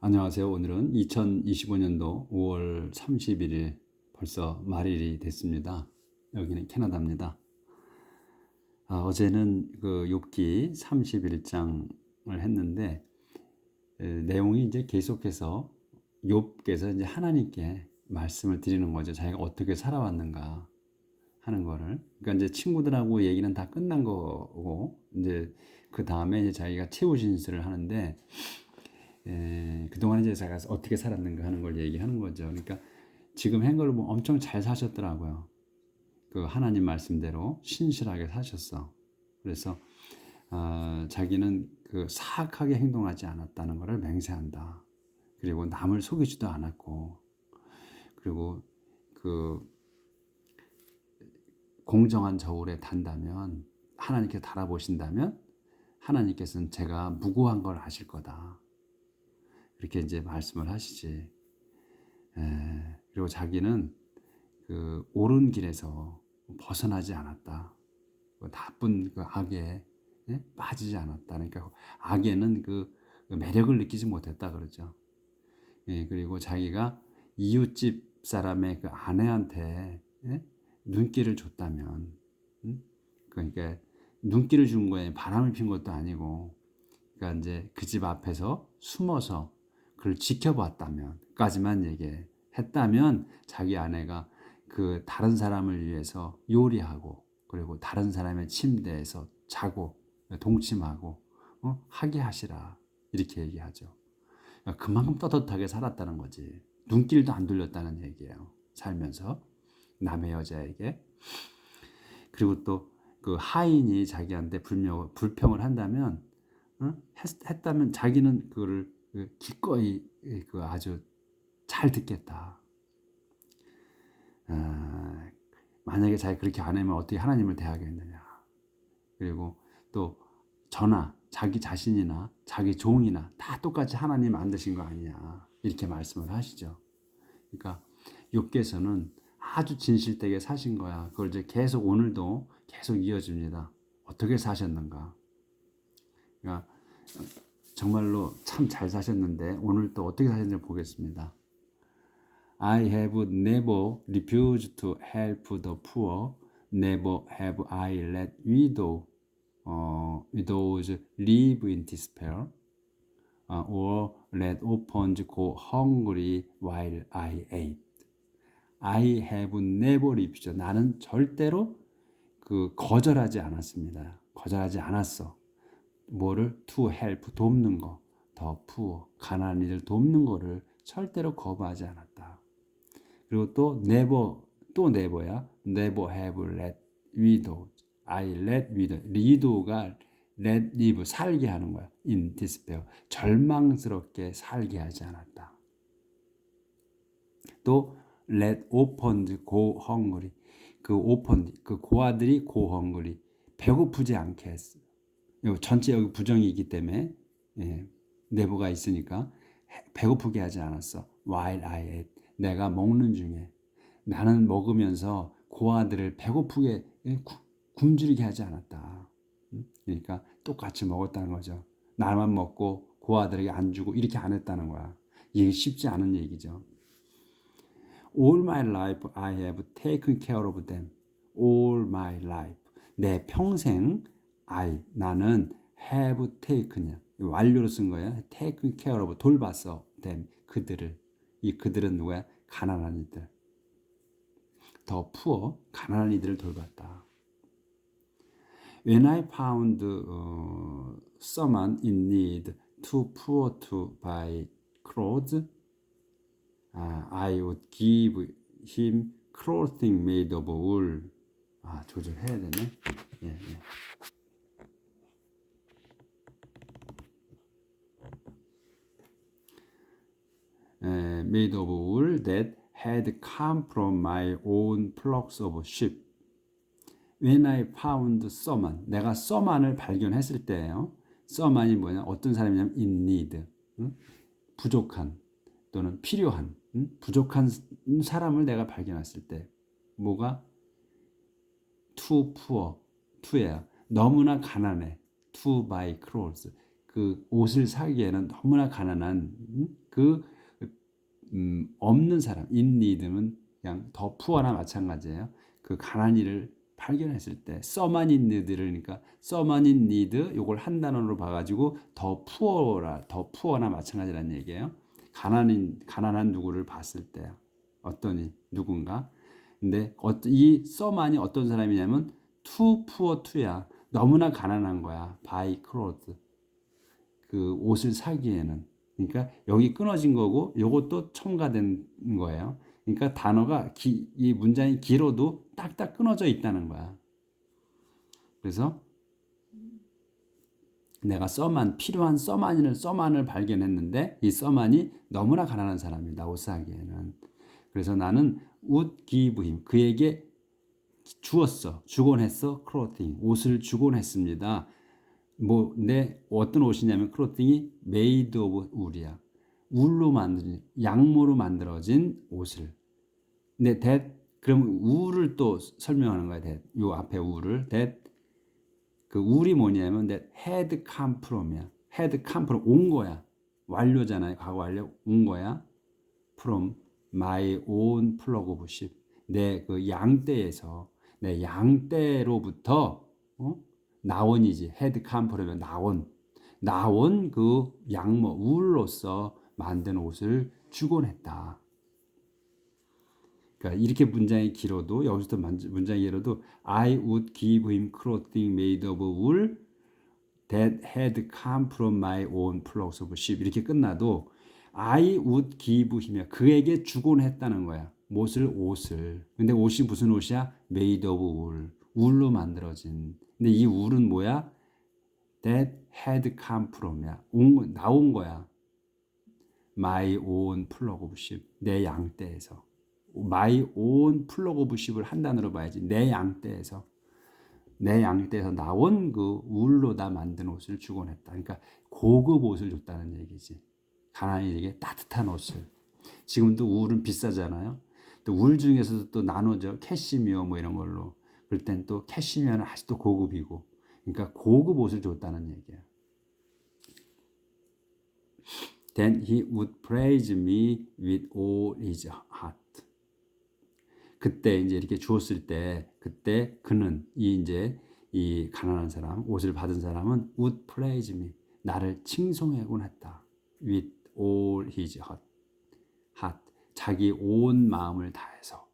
안녕하세요. 오늘은 2025년도 5월 31일 벌써 말일이 됐습니다. 여기는 캐나다입니다. 어제는 그 욥기 31장을 했는데 내용이 이제 계속해서 욥께서 이제 하나님께 말씀을 드리는 거죠. 자기가 어떻게 살아왔는가 하는 거를. 그러니까 이제 친구들하고 얘기는 다 끝난 거고 이제 그 다음에 이제 자기가 최후 진술을 하는데 그동안 이제 제가 어떻게 살았는가 하는 걸 얘기하는 거죠. 그러니까 지금 한 걸 보면 엄청 잘 사셨더라고요. 그 하나님 말씀대로 신실하게 사셨어. 그래서 자기는 그 사악하게 행동하지 않았다는 것을 맹세한다. 그리고 남을 속이지도 않았고, 그리고 그 공정한 저울에 단다면 하나님께 달아보신다면 하나님께서는 제가 무고한 걸 아실 거다. 이렇게 이제 말씀을 하시지. 그리고 자기는 그 옳은 길에서 벗어나지 않았다. 그 나쁜 그 악에 빠지지 않았다. 그러니까 악에는 그 매력을 느끼지 못했다 그러죠. 그리고 자기가 이웃집 사람의 그 아내한테 눈길을 줬다면, 그러니까 눈길을 준 거에 바람을 핀 것도 아니고, 그러니까 이제 그 집 앞에서 숨어서 그를 지켜봤다면까지만 얘기했다면 자기 아내가 그 다른 사람을 위해서 요리하고 그리고 다른 사람의 침대에서 자고 동침하고 하게 하시라 이렇게 얘기하죠. 그러니까 그만큼 떳떳하게 살았다는 거지. 눈길도 안 돌렸다는 얘기예요. 살면서 남의 여자에게. 그리고 또 그 하인이 자기한테 불평을 한다면 했다면 자기는 그거를 기꺼이 그 아주 잘 듣겠다. 만약에 자기 그렇게 안 하면 어떻게 하나님을 대하겠느냐. 그리고 또 저나 자기 자신이나 자기 종이나 다 똑같이 하나님 만드신 거 아니냐. 이렇게 말씀을 하시죠. 그러니까 욥기에서는 아주 진실되게 사신 거야. 그걸 이제 계속 오늘도 계속 이어집니다. 어떻게 사셨는가. 그러니까 정말로 참 잘 사셨는데 오늘 또 어떻게 사셨는지 보겠습니다. I have never refused to help the poor. Never have I let widows live in despair. Or let orphans go hungry while I ate. I have never refused. 나는 절대로 그 거절하지 않았습니다. 거절하지 않았어. 뭐를 to help 돕는 거, 더 poor 가난한 이들 돕는 거를 절대로 거부하지 않았다. 그리고 또 never 또 never야. never have let widow. I let widow. widow가 let live 살게 하는 거야. in despair 절망스럽게 살게 하지 않았다. 또 let orphans go hungry. 그 orphan 그 고아들이 go hungry 배고프지 않게 했어. 전체 여기 부정이기 때문에 내부가 있으니까 배고프게 하지 않았어. While I ate. 내가 먹는 중에 나는 먹으면서 고아들을 배고프게 굶주리게 하지 않았다. 그러니까 똑같이 먹었다는 거죠. 나만 먹고 고아들에게 안 주고 이렇게 안 했다는 거야. 이게 쉽지 않은 얘기죠. All my life I have taken care of them. All my life. 내 평생 나는 have taken이야. 완료로 쓴 거야. taken care of 돌봤어. them 그들을. 이 그들은 누구야? 가난한 이들. 더 poor 가난한 이들을 돌봤다. When I found someone in need, too poor to buy clothes, I would give him clothing made of wool. 조절해야 되네. 예. Made of wool that had come from my own flocks of sheep. When I found someone, 내가 someone을 발견했을 때예요. someone이 뭐냐? 어떤 사람이냐면 in need, 부족한 또는 필요한, 부족한 사람을 내가 발견했을 때 뭐가? too poor, to야. 너무나 가난해. to buy clothes. 그 옷을 사기에는 너무나 가난한 그 없는 사람, in need는 그냥 더 푸어나 마찬가지예요. 그 가난한 이를 발견했을 때 someone in need를 그러니까 someone in need 요걸 한 단어로 봐가지고 더 푸어나 마찬가지라는 얘기예요. 가난한 누구를 봤을 때 어떤 누군가. 근데 이 someone이 어떤 사람이냐면 too poor to야. 너무나 가난한 거야. buy clothes. 그 옷을 사기에는. 그러니까 여기 끊어진 거고 요것도 첨가된 거예요. 그러니까 단어가 이 문장이 길어도 딱딱 끊어져 있다는 거야. 그래서 내가 필요한 써만을 발견했는데 이 써만이 너무나 가난한 사람이다. 옷 사기에는. 그래서 나는 would give him 그에게 주곤 했어. clothing 옷을 주곤 했습니다. 어떤 옷이냐면 clothing이 made of wool이야. 양모로 만들어진 옷을. 근데 그럼 울을 또 설명하는 거야. 요 앞에 울을. 그 울이 뭐냐면 had come from이야. had come from 온 거야. 완료잖아요. 과거 완료 온 거야. from my own flock of sheep. 내 그 양떼에서 내 양떼로부터 나온이지. had come from이면 나온 그 양모 울로서 만든 옷을 주곤 했다. 그러니까 이렇게 문장이 길어도 여기서도 문장이 길어도 I would give him clothing made of wool that had come from my own flocks of sheep 이렇게 끝나도 I would give him 그에게 주곤 했다는 거야. 옷을. 근데 옷이 무슨 옷이야? made of wool. 울로 만들어진. 근데 이 울은 뭐야? that had come from이야. 나온 거야. my own flock of sheep. 내 양떼에서. my own flock of sheep을 한 단어로 봐야지. 내 양떼에서 나온 그 울로 다 만든 옷을 주곤 했다. 그러니까 고급 옷을 줬다는 얘기지. 가난이에게 따뜻한 옷을. 지금도 울은 비싸잖아요. 또 울 중에서도 또 나눠져. 캐시미어 뭐 이런 걸로. 그럴 땐 또 캐시미어는 아직도 고급이고. 그러니까 고급 옷을 줬다는 얘기야. Then he would praise me with all his heart. 그때 이제 이렇게 주었을 때 그때 그는 이 가난한 사람 옷을 받은 사람은 would praise me 나를 칭송하곤 했다. with all his heart 자기 온 마음을 다해서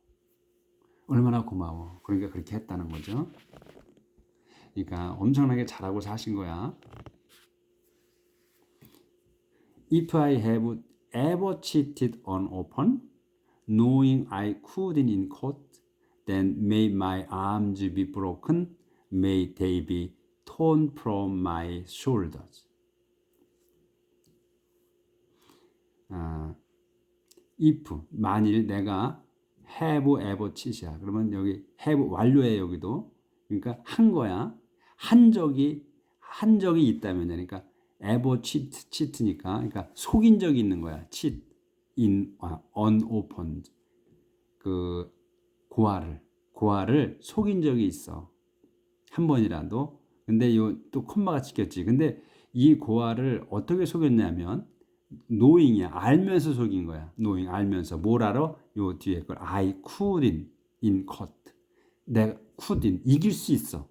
얼마나 고마워. 그러니까 그렇게 했다는 거죠. 그러니까 엄청나게 잘하고 사신 거야. If I have ever cheated on open knowing I couldn't in court, then may my arms be broken, may they be torn from my shoulders. If 만일 내가 have ever cheat이야. 그러면 여기 have 완료해 여기도. 그러니까 한 거야. 한 적이 있다면 그러니까 ever cheat니까 그러니까 속인 적이 있는 거야. cheat. unopened 그 고아를 속인 적이 있어. 한 번이라도. 근데 또 콤마가 찍혔지. 근데 이 고아를 어떻게 속였냐면 knowing이야. 알면서 속인 거야. knowing 알면서 뭘 알아? 요 뒤에 걸 I couldn't in court. 내가 couldn't 이길 수 있어.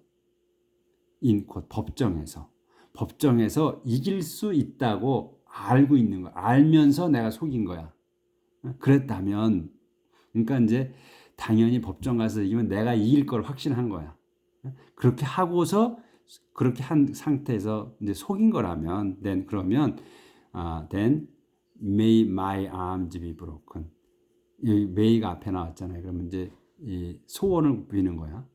in court 법정에서 이길 수 있다고 알고 있는 거야. 알면서 내가 속인 거야. 그랬다면 그러니까 이제 당연히 법정 가서 이기면 내가 이길 걸 확신한 거야. 그렇게 하고서 그렇게 한 상태에서 이제 속인 거라면 그러면 then may my arms be broken. 이 may가 앞에 나왔잖아요. 그러면 이제 이 소원을 비는 거야.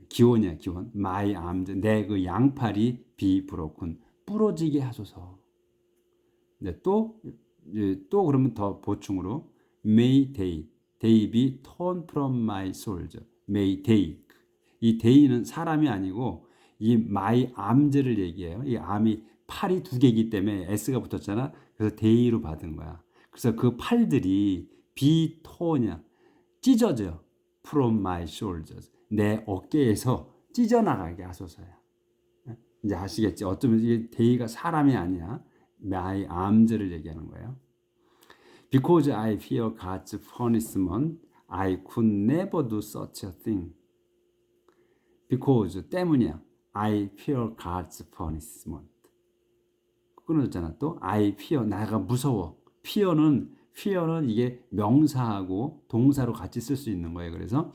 기원이야, 기원. my arms 내 그 양팔이 be broken 부러지게 하소서. 근데 또 그러면 더 보충으로 may they be torn from my shoulders. may they 이 they는 사람이 아니고 이 my arms를 얘기해요. 이 arm이 팔이 두 개이기 때문에 s가 붙었잖아. 그래서 they로 받은 거야. 그래서 그 팔들이 be torn이야. 찢어져. from my shoulders. 내 어깨에서 찢어나가게 하소서야. 이제 아시겠지? 어쩌면 이게 they가 사람이 아니야. my arms를 얘기하는 거예요. Because I fear God's punishment, I could never do such a thing. Because 때문이야. I fear God's punishment. 끊어졌잖아. 또 I fear 나가 무서워. fear는 이게 명사하고 동사로 같이 쓸 수 있는 거예요. 그래서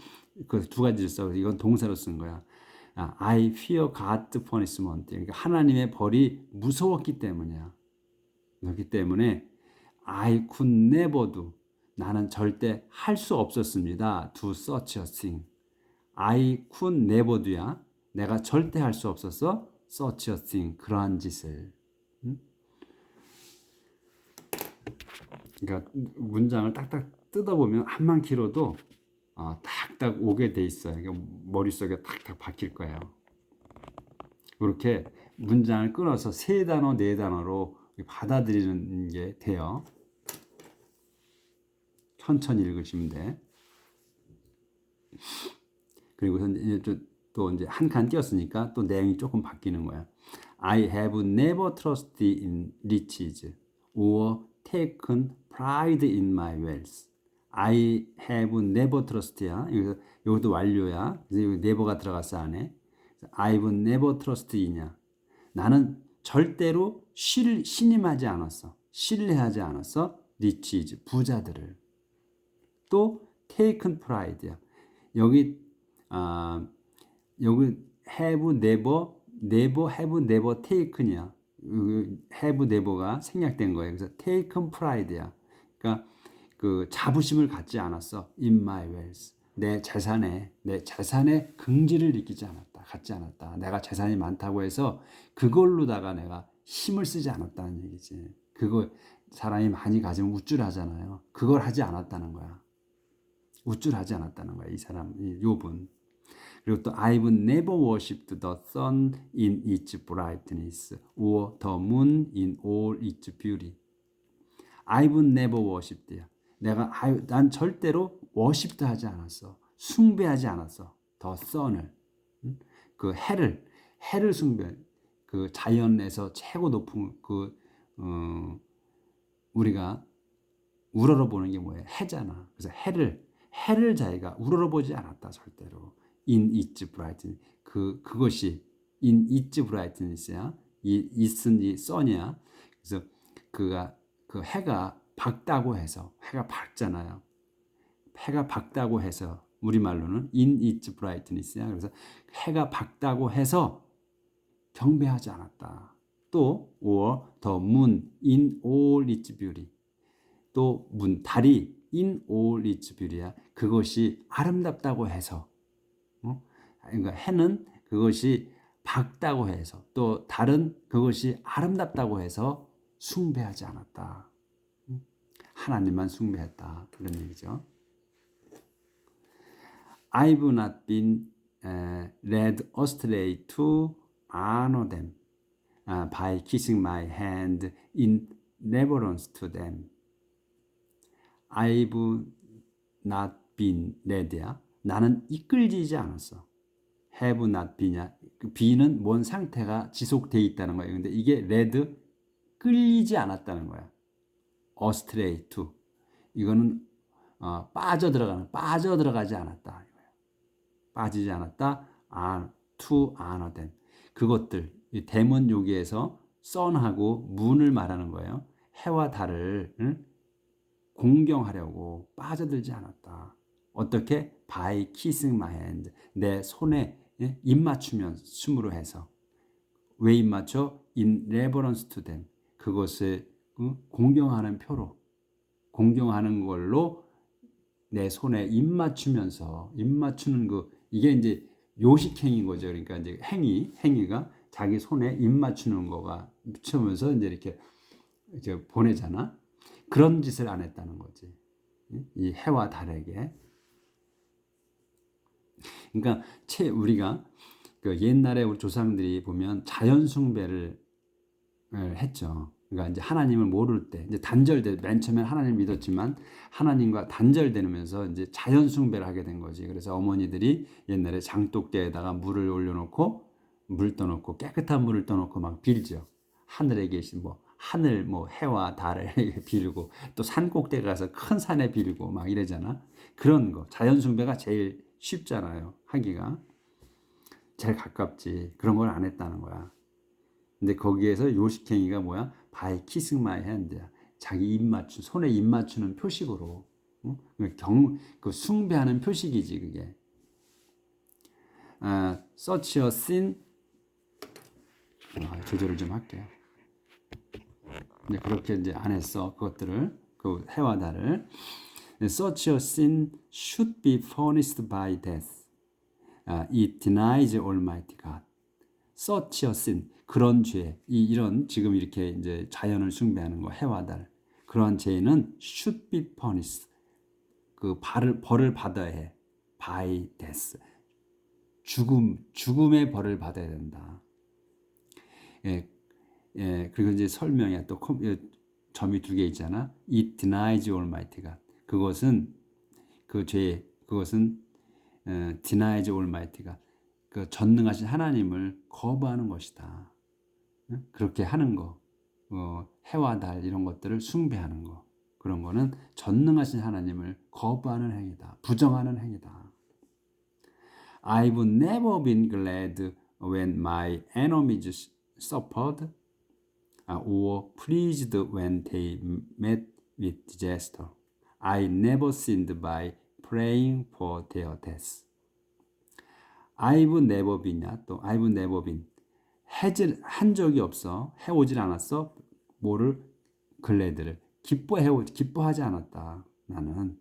그 두 가지를 써. 이건 동사로 쓴 거야. I fear God's punishment. 그러니까 하나님의 벌이 무서웠기 때문이야. 그렇기 때문에 I could never do. 나는 절대 할 수 없었습니다. Do such a thing. I could never do야. 내가 절대 할 수 없었어. Such a thing. 그러한 짓을. 그러니까 문장을 딱딱 뜯어보면 한만 길어도 딱딱 오게 돼 있어요. 그러니까 머릿속에 탁탁 박힐 거예요. 그렇게 문장을 끊어서 3단어, 4단어로 받아들이는 게 돼요. 천천히 읽으시면 돼. 그리고 또 이제 한 칸 띄었으니까 또 내용이 조금 바뀌는 거야. I have never trusted in riches or taken pride in my wealth. I have never trusted야. 여기도 완료야. 그래서 여기 never가 들어갔어 안에. I've never trusted이냐. 나는 절대로 신임하지 않았어. 신뢰하지 않았어. riches 부자들을. 또 taken pride야. 여기 have never taken이야. have never가 생략된 거예요. 그래서 taken pride야. 그러니까 그 자부심을 갖지 않았어. in my wealth. 내 재산에 긍지를 갖지 않았다. 내가 재산이 많다고 해서 그걸로다가 내가 힘을 쓰지 않았다는 얘기지. 그거 사람이 많이 가지면 우쭐하잖아요. 그걸 하지 않았다는 거야. 우쭐하지 않았다는 거야. 이 욥은. 그리고 또 I've never worshipped the sun in its brightness or the moon in all its beauty. I've never worshipped야. 난 절대로 워십도 하지 않았어. 숭배하지 않았어. the sun을. 그 해를 숭배. 그 자연에서 최고 높은 우리가 우러러보는 게 뭐예요? 해잖아. 그래서 해를 자기가 우러러보지 않았다. 절대로. in its brightness. 그것이 in its brightness야. it은 이 sun이야. 그래서 그 해가 밝다고 해서 해가 밝잖아요. 해가 밝다고 해서 우리말로는 in its brightness야. 그래서 해가 밝다고 해서 경배하지 않았다. 또 or the moon in all its beauty. 또 달이 in all its beauty야. 그것이 아름답다고 해서 그러니까 해는 그것이 밝다고 해서 또 달은 그것이 아름답다고 해서 숭배하지 않았다. 하나님만 숭배했다. 그런 얘기죠. I've not been led astray to honor them by kissing my hand in reverence to them. I've not been led야. 나는 이끌리지 않았어. have not been이야. be는 뭔 상태가 지속되어 있다는 거예요. 근데 이게 led 끌리지 않았다는 거야. astray to. 이거는 빠져들어가지 않았다. 빠지지 않았다. to honor them. 그것들 이 them은 여기에서 sun하고 moon을 말하는 거예요. 해와 달을 공경하려고 빠져들지 않았다. 어떻게? by kissing my hand. 내 손에 입 맞춤으로 해서. 왜 입 맞춰? in reverence to them. 그것을 공경하는 표로. 공경하는 걸로 내 손에 입 맞추면서 입 맞추는 이게 이제 요식행인 거죠. 그러니까 이제 행위가 자기 손에 입 맞추는 거가 미치면서 이제 이렇게 보내잖아. 그런 짓을 안 했다는 거지. 이 해와 달에게. 그러니까 우리가 옛날에 우리 조상들이 보면 자연 숭배를 했죠. 그러니까 이제 하나님을 모를 때 이제 맨 처음에 하나님을 믿었지만 하나님과 단절되면서 이제 자연 숭배를 하게 된 거지. 그래서 어머니들이 옛날에 장독대에다가 물을 올려놓고 물 떠놓고 깨끗한 물을 떠놓고 막 빌죠. 하늘에 계신 하늘 뭐 해와 달을 빌고 또 산 꼭대기 가서 큰 산에 빌고 막 이러잖아. 그런 거 자연 숭배가 제일 쉽잖아요. 하기가 제일 가깝지. 그런 걸 안 했다는 거야. 근데 거기에서 요식행위가 뭐야? By kissing my hand야. 자기 입 맞추 손에 입 맞추는 표식으로 그 숭배하는 표식이지 그게. Such a sin 조절을 좀 할게요. 이제 그렇게 이제 안 했어 그것들을 그 해와 달을. Such a sin should be punished by death. It denies Almighty God. Such a sin 그런 죄 이런 지금 이렇게 이제 자연을 숭배하는 거 해와 달 그러한 죄는 should be punished. 그 벌을 받아야 해. by death. 죽음의 벌을 받아야 된다. 예, 그리고 이제 설명에 또 점이 두 개 있잖아. It denies Almighty God. 그것은 그것은 denies Almighty God. 그 전능하신 하나님을 거부하는 것이다. 그렇게 하는 거, 해와 달 이런 것들을 숭배하는 거, 그런 거는 전능하신 하나님을 거부하는 행위다. 부정하는 행위다. I've never been glad when my enemies suffered or pleased when they met with disaster. I never sinned by praying for their death. I've never been야 또 I've never been 한 적이 없어. 해오질 않았어. 뭐를 글래드를 기뻐하지 않았다. 나는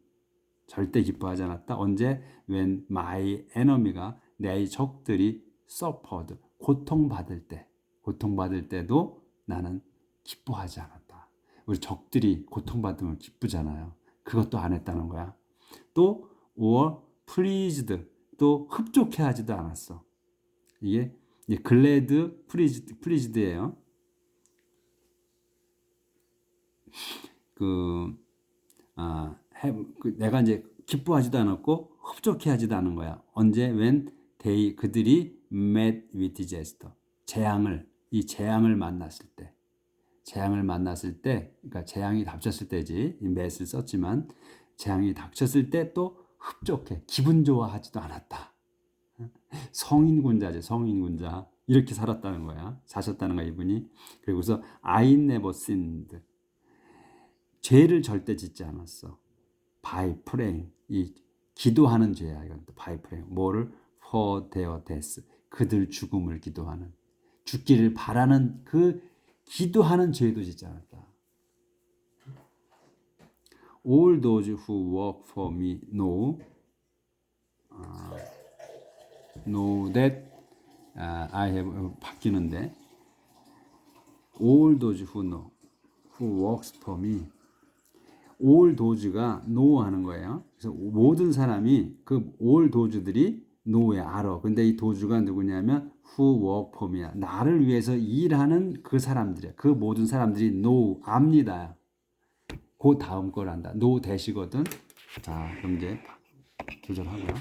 절대 기뻐하지 않았다. 언제? When my enemy가 내 적들이 suffered 고통받을 때도 나는 기뻐하지 않았다. 우리 적들이 고통받으면 기쁘잖아요. 그것도 안 했다는 거야. 또 or pleased 또 흡족해하지도 않았어. 이게 glad pleased예요. 내가 이제 기뻐하지도 않았고 흡족해하지도 않은 거야. 언제? When 그들이 met with disaster. 이 재앙을 만났을 때, 그러니까 재앙이 닥쳤을 때지. 이 met을 썼지만 재앙이 닥쳤을 때 또 흡족해. 기분 좋아하지도 않았다. 성인군자. 이렇게 살았다는 거야. 사셨다는 거야, 이분이. 그리고서 I never sinned. 죄를 절대 짓지 않았어. By praying. 이 기도하는 죄야. 이건 또 by praying. 뭐를? For their death. 그들 죽음을 기도하는. 죽기를 바라는 그 기도하는 죄도 짓지 않았다. All those who work for me know that I have 바뀌는데 all those who works for me all those가 know 하는 거예요. 그래서 모든 사람이 그 all those들이 know에 알아. 근데 이 those가 누구냐면 who work for me야. 나를 위해서 일하는 그 사람들이야. 그 모든 사람들이 know 압니다. 그 다음 걸 안다. know 대시거든. 자, 그럼 이제 조절하고요.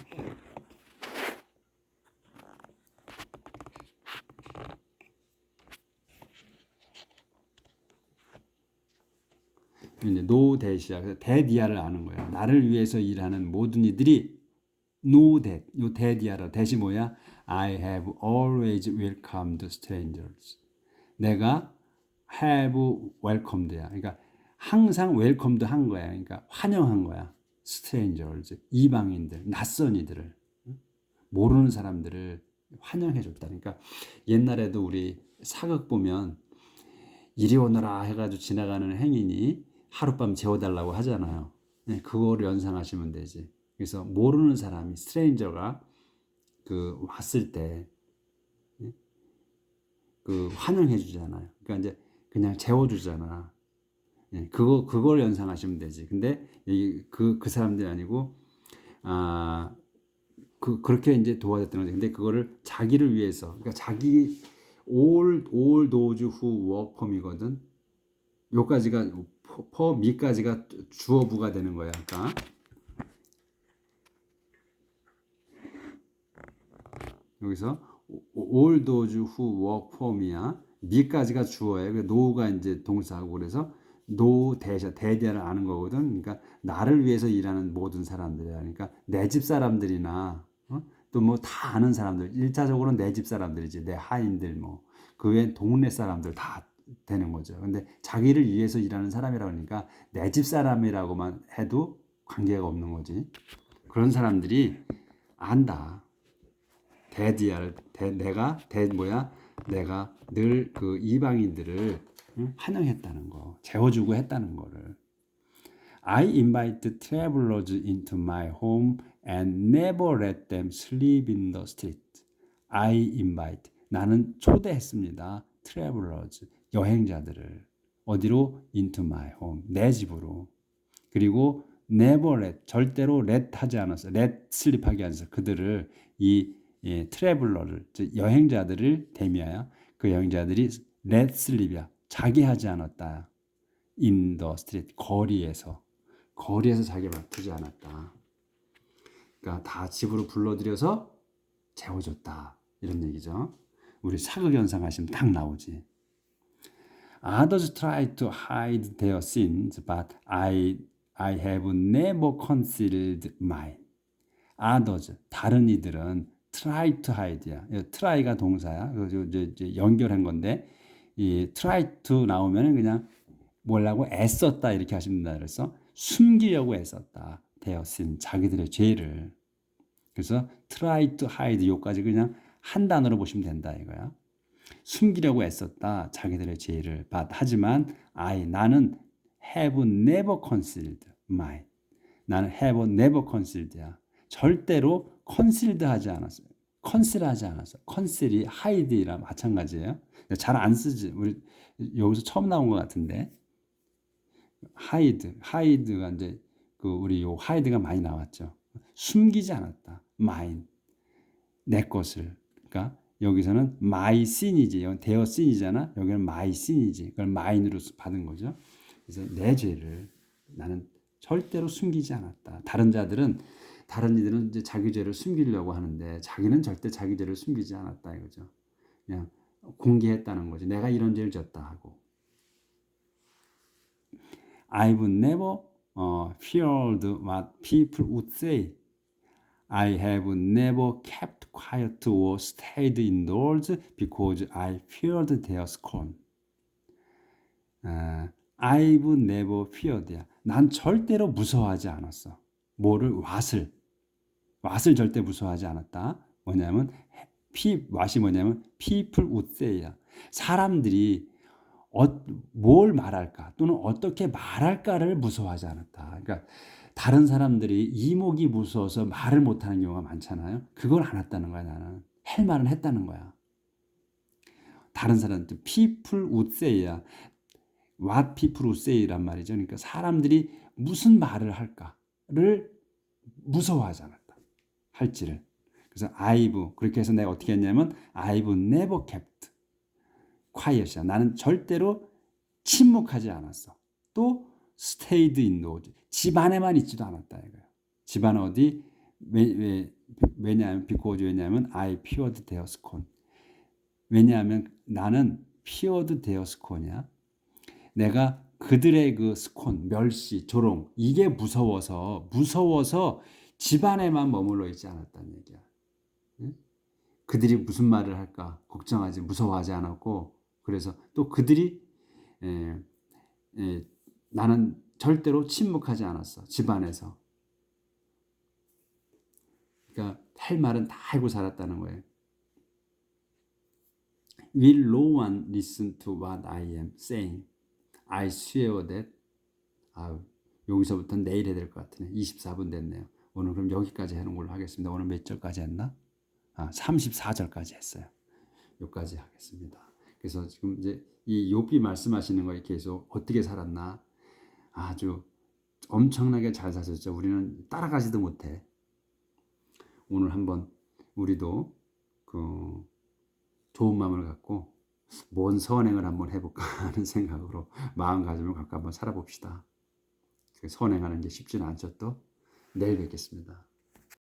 이제 no that이야. 그래서 that이야를 아는 거야. 나를 위해서 일하는 모든 이들이 no that. 요 that이야라. that이 뭐야? I have always welcomed strangers. 내가 have welcomed야. 그러니까 항상 welcomed 한 거야. 그러니까 환영한 거야. strangers. 이방인들, 낯선 이들을, 모르는 사람들을 환영해 줬다. 그러니까 옛날에도 우리 사극 보면 이리 오너라 해가지고 지나가는 행인이 하룻밤 재워달라고 하잖아요. 네, 그거를 연상하시면 되지. 그래서 모르는 사람이 스트레인저가 그 왔을 때 그 환영해 주잖아요. 그러니까 이제 그냥 재워주잖아. 네, 그걸 연상하시면 되지. 근데 그 사람들이 아니고 그렇게 이제 도와줬던 거지. 근데 그거를 자기를 위해서, 그러니까 자기 all those who work for me거든. 요까지가 for me까지가 주어부가 되는 거야. 그러니까 여기서 all those who work for me야. 미까지가 주어예요. 노가 이제 동사고 그래서 노 대샤 대대를 아는 거거든. 그러니까 나를 위해서 일하는 모든 사람들이야. 그러니까 내 집 사람들이나 또 뭐 다 아는 사람들. 1차적으로는 내 집 사람들이지. 내 하인들 뭐 그 외엔 동네 사람들 다 되는 거죠. 근데 자기를 위해서 일하는 사람이라고 하니까 내 집 사람이라고만 해도 관계가 없는 거지. 그런 사람들이 안다. 대디아를 내가 뭐야? 내가 늘 그 이방인들을 환영했다는 거, 재워주고 했다는 거를. I invite travelers into my home and never let them sleep in the street. I invite. 나는 초대했습니다. travelers, 여행자들을. 어디로? into my home. 내 집으로. 그리고 never let, 절대로 let 하지 않았어. let sleep 하지 않았어. 그들을 트래블러를, 여행자들을 대미하여 그 여행자들이 let sleep이야. 자게 하지 않았다. in the street, 거리에서 자게 두지 않았다. 그러니까 다 집으로 불러들여서 재워줬다. 이런 얘기죠. 우리 사극연상 하시면 딱 나오지. Others try to hide their sins, but I have never concealed mine. Others, 다른 이들은 try to hide야. try가 동사야. 이제 연결한 건데 이 try to 나오면 그냥 뭐라고 애썼다 이렇게 하시면 된다. 그래서 숨기려고 애썼다. their sin, 자기들의 죄를. 그래서 try to hide 요까지 그냥 한 단어로 보시면 된다 이거야. 숨기려고 애썼다. 자기들의 죄를. but 하지만 나는 have never concealed mine. 나는 have never concealed야. 절대로 concealed 하지 않았어요. conceal하지 않았어. conceal이 hide랑 마찬가지예요. 잘 안 쓰지. 우리 여기서 처음 나온 것 같은데 hide가 이제 우리 요 hide가 많이 나왔죠. 숨기지 않았다. mine, 내 것을. 그러니까 여기서는 my sin이지. 여기 their sin이잖아. 여기는 my sin이지. 그걸 mine으로 받은 거죠. 그래서 내 죄를 나는 절대로 숨기지 않았다. 다른 이들은 이제 자기 죄를 숨기려고 하는데 자기는 절대 자기 죄를 숨기지 않았다 이거죠. 그냥 공개했다는 거지. 내가 이런 죄를 졌다 하고. I've never feared what people would say. I have never kept quiet or stayed indoors because I feared their scorn. I've never feared야. 난 절대로 무서워하지 않았어. 뭐를? 왓을 절대 무서워하지 않았다. 뭐냐면 왓이 뭐냐면 people would say야. 사람들이 뭘 말할까 또는 어떻게 말할까를 무서워하지 않았다. 그러니까 다른 사람들이 이목이 무서워서 말을 못하는 경우가 많잖아요. 그걸 안 했다는 거야. 나는 할 말은 했다는 거야. 다른 사람들 people would say야. What people would say란 말이죠. 그러니까 사람들이 무슨 말을 할까를 무서워하지 않았다. 할지를. 그래서 그렇게 해서 내가 어떻게 했냐면 I've never kept quiet이야. 나는 절대로 침묵하지 않았어. 또 stayed indoors. 집 안에만 있지도 않았다 이거야. 집 안 어디? 왜냐하면 왜냐하면 I feared their scorn. 왜냐하면 나는 feared their scorn이야. 내가 그들의 그 스콘, 멸시, 조롱 이게 무서워서 집 안에만 머물러 있지 않았다는 얘기야. 그들이 무슨 말을 할까 걱정하지 무서워하지 않았고 그래서 또 그들이 나는 절대로 침묵하지 않았어. 집 안에서. 그러니까 할 말은 다 알고 살았다는 거예요. Will no one listen to what I am saying? I swear that. 여기서부터 내일 해야 될 것 같으네. 24분 됐네요. 오늘 그럼 여기까지 해놓은 걸로 하겠습니다. 오늘 몇 절까지 했나? 34절까지 했어요. 여기까지 하겠습니다. 그래서 지금 이제 이 욥이 말씀하시는 거에 계속 어떻게 살았나 아주 엄청나게 잘 사셨죠. 우리는 따라가지도 못해. 오늘 한번 우리도 그 좋은 마음을 갖고 뭔 선행을 한번 해볼까 하는 생각으로 마음가짐을 갖고 한번 살아봅시다. 선행하는 게 쉽지는 않죠. 또 내일 뵙겠습니다.